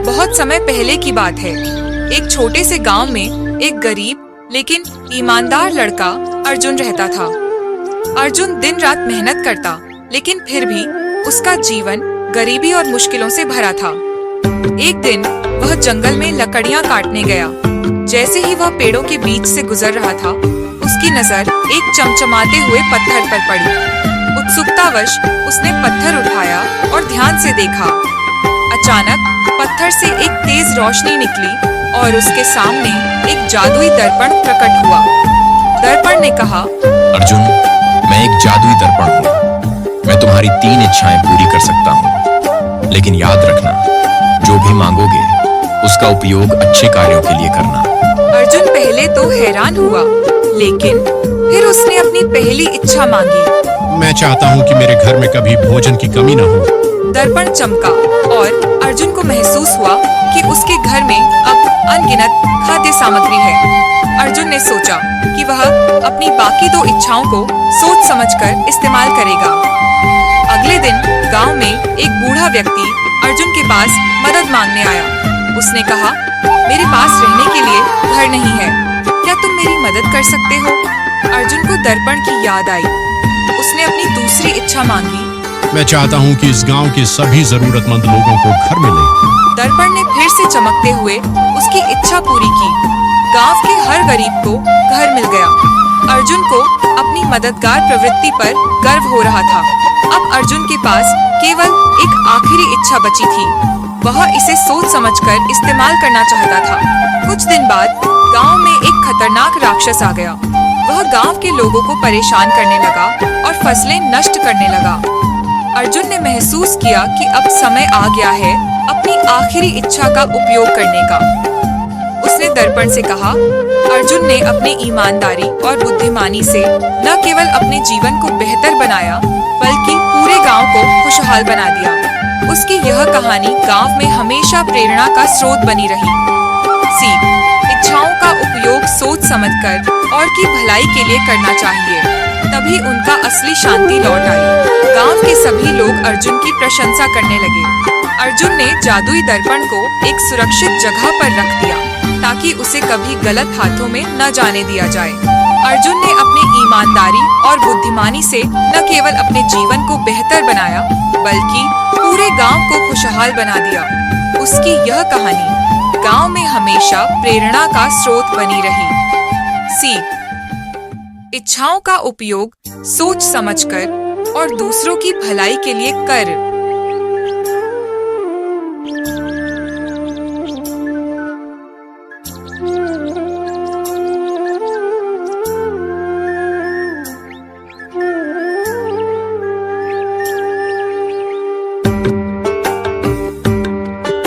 बहुत समय पहले की बात है। एक छोटे से गांव में एक गरीब लेकिन ईमानदार लड़का अर्जुन रहता था। अर्जुन दिन रात मेहनत करता, लेकिन फिर भी उसका जीवन गरीबी और मुश्किलों से भरा था। एक दिन वह जंगल में लकड़ियां काटने गया। जैसे ही वह पेड़ों के बीच से गुजर रहा था, उसकी नजर एक चमचमाते हुए पत्थर पर पड़ी। उत्सुकतावश उसने पत्थर उठाया और ध्यान से देखा। अचानक पत्थर से एक तेज रोशनी निकली और उसके सामने एक जादुई दर्पण प्रकट हुआ। दर्पण ने कहा, अर्जुन, मैं एक जादुई दर्पण हूँ। मैं तुम्हारी 3 इच्छाएं पूरी कर सकता हूँ, लेकिन याद रखना, जो भी मांगोगे उसका उपयोग अच्छे कार्यों के लिए करना। अर्जुन पहले तो हैरान हुआ, लेकिन फिर उसने अपनी पहली इच्छा मांगी। मैं चाहता हूँ कि मेरे घर में कभी भोजन की कमी न हो। दर्पण चमका और अर्जुन को महसूस हुआ कि उसके घर में अब अनगिनत खाद्य सामग्री है। अर्जुन ने सोचा कि वह अपनी बाकी 2 इच्छाओं को सोच समझकर इस्तेमाल करेगा। अगले दिन गांव में एक बूढ़ा व्यक्ति अर्जुन के पास मदद मांगने आया। उसने कहा, मेरे पास रहने के लिए घर नहीं है, क्या तुम मेरी मदद कर सकते हो? अर्जुन को दर्पण की याद आई। उसने अपनी दूसरी इच्छा मांगी। मैं चाहता हूँ कि इस गांव के सभी जरूरतमंद लोगों को घर मिले। दर्पण ने फिर से चमकते हुए उसकी इच्छा पूरी की। गांव के हर गरीब को घर मिल गया। अर्जुन को अपनी मददगार प्रवृत्ति पर गर्व हो रहा था। अब अर्जुन के पास केवल एक आखिरी इच्छा बची थी। वह इसे सोच समझकर इस्तेमाल करना चाहता था। कुछ दिन बाद गांव में एक खतरनाक राक्षस आ गया। वह गांव के लोगों को परेशान करने लगा और फसलें नष्ट करने लगा। अर्जुन ने महसूस किया कि अब समय आ गया है अपनी आखिरी इच्छा का उपयोग करने का। उसने दर्पण से कहा। अर्जुन ने अपनी ईमानदारी और बुद्धिमानी से न केवल अपने जीवन को बेहतर बनाया, बल्कि पूरे गांव को खुशहाल बना दिया। उसकी यह कहानी गांव में हमेशा प्रेरणा का स्रोत बनी रही। सीख: इच्छाओं का उपयोग सोच समझकर और की भलाई के लिए करना चाहिए, तभी उनका असली शांति लौट आई। गांव के सभी लोग अर्जुन की प्रशंसा करने लगे। अर्जुन ने जादुई दर्पण को एक सुरक्षित जगह पर रख दिया, ताकि उसे कभी गलत हाथों में न जाने दिया जाए। अर्जुन ने अपनी ईमानदारी और बुद्धिमानी से न केवल अपने जीवन को बेहतर बनाया, बल्कि पूरे गांव को खुशहाल बना दिया। उसकी यह कहानी गांव में हमेशा प्रेरणा का स्रोत बनी रही। सीख: इच्छाओं का उपयोग सोच समझकर और दूसरों की भलाई के लिए कर।